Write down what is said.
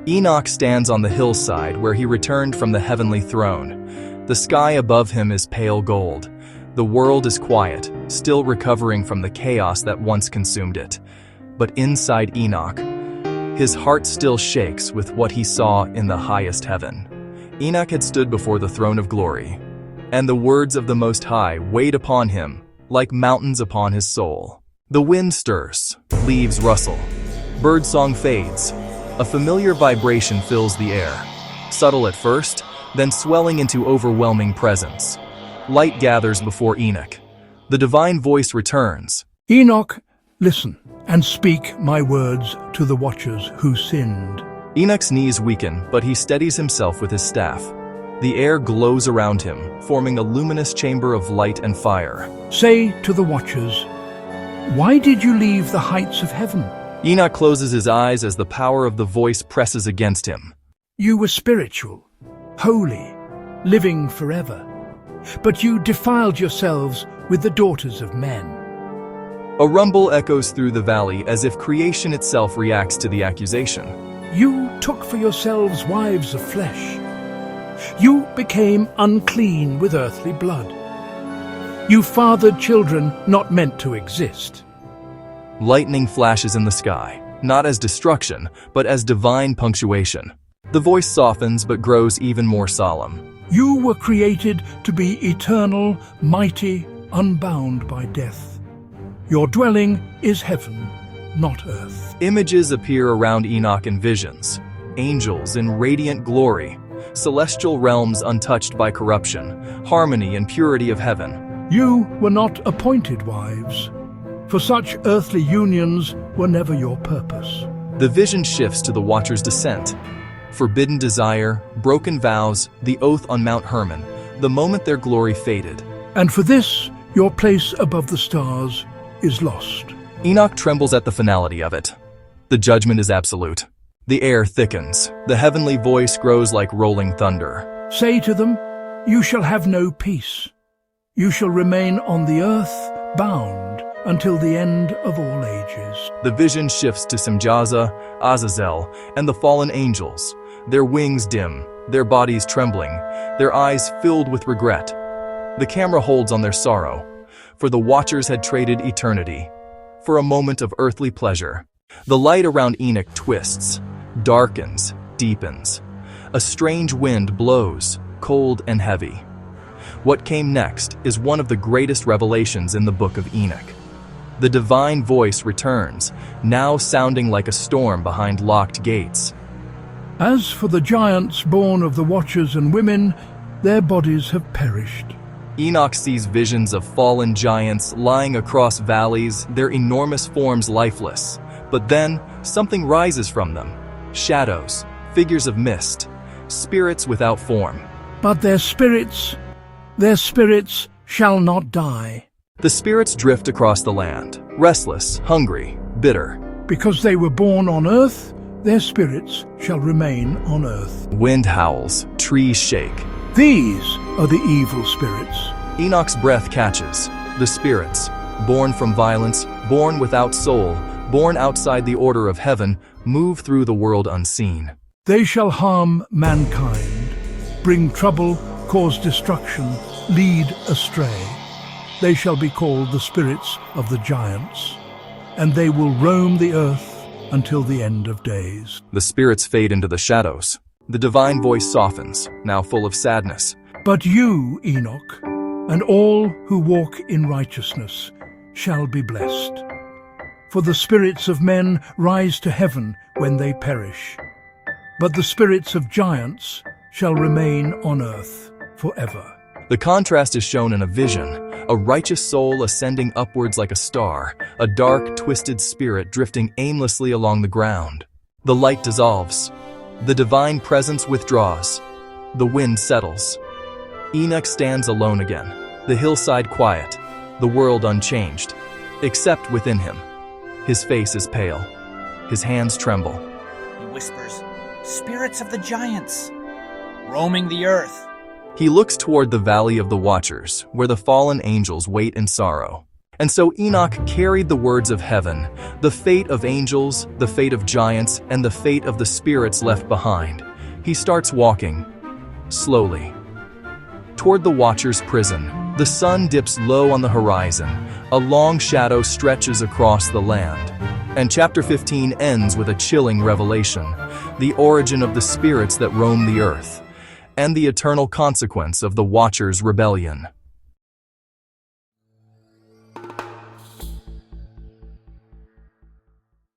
Enoch stands on the hillside where he returned from the heavenly throne. The sky above him is pale gold. The world is quiet, still recovering from the chaos that once consumed it. But inside Enoch, his heart still shakes with what he saw in the highest heaven. Enoch had stood before the throne of glory, and the words of the Most High weighed upon him like mountains upon his soul. The wind stirs, leaves rustle, birdsong fades. A familiar vibration fills the air, subtle at first, then swelling into overwhelming presence. Light gathers before Enoch. The divine voice returns. Enoch, listen, and speak my words to the watchers who sinned. Enoch's knees weaken, but he steadies himself with his staff. The air glows around him, forming a luminous chamber of light and fire. Say to the watchers, why did you leave the heights of heaven? Enoch closes his eyes as the power of the voice presses against him. You were spiritual, holy, living forever. But you defiled yourselves with the daughters of men. A rumble echoes through the valley as if creation itself reacts to the accusation. You took for yourselves wives of flesh. You became unclean with earthly blood. You fathered children not meant to exist. Lightning flashes in the sky, not as destruction, but as divine punctuation. The voice softens but grows even more solemn. You were created to be eternal, mighty, unbound by death. Your dwelling is heaven, not earth. Images appear around Enoch in visions. Angels in radiant glory, celestial realms untouched by corruption, harmony and purity of heaven. You were not appointed wives, for such earthly unions were never your purpose. The vision shifts to the Watcher's descent. Forbidden desire, broken vows, the oath on Mount Hermon, the moment their glory faded. And for this, your place above the stars is lost. Enoch trembles at the finality of it. The judgment is absolute. The air thickens. The heavenly voice grows like rolling thunder. Say to them, you shall have no peace. You shall remain on the earth, bound, until the end of all ages. The vision shifts to Simjaza, Azazel, and the fallen angels, their wings dim, their bodies trembling, their eyes filled with regret. The camera holds on their sorrow, for the watchers had traded eternity for a moment of earthly pleasure. The light around Enoch twists, darkens, deepens. A strange wind blows, cold and heavy. What came next is one of the greatest revelations in the book of Enoch. The divine voice returns, now sounding like a storm behind locked gates. As for the giants born of the watchers and women, their bodies have perished. Enoch sees visions of fallen giants lying across valleys, their enormous forms lifeless. But then, something rises from them. Shadows, figures of mist, spirits without form. But their spirits shall not die. The spirits drift across the land, restless, hungry, bitter. Because they were born on earth, their spirits shall remain on earth. Wind howls, trees shake. These are the evil spirits. Enoch's breath catches. The spirits, born from violence, born without soul, born outside the order of heaven, move through the world unseen. They shall harm mankind, bring trouble, cause destruction, lead astray. They shall be called the spirits of the giants, and they will roam the earth until the end of days. The spirits fade into the shadows. The divine voice softens, now full of sadness. But you, Enoch, and all who walk in righteousness shall be blessed. For the spirits of men rise to heaven when they perish, but the spirits of giants shall remain on earth forever. The contrast is shown in a vision, a righteous soul ascending upwards like a star, a dark, twisted spirit drifting aimlessly along the ground. The light dissolves. The divine presence withdraws. The wind settles. Enoch stands alone again, the hillside quiet, the world unchanged, except within him. His face is pale. His hands tremble. He whispers, "Spirits of the giants, roaming the earth." He looks toward the Valley of the Watchers, where the fallen angels wait in sorrow. And so Enoch carried the words of heaven, the fate of angels, the fate of giants, and the fate of the spirits left behind. He starts walking, slowly, toward the Watcher's prison. The sun dips low on the horizon. A long shadow stretches across the land. And chapter 15 ends with a chilling revelation, the origin of the spirits that roam the earth, and the eternal consequence of the Watcher's rebellion.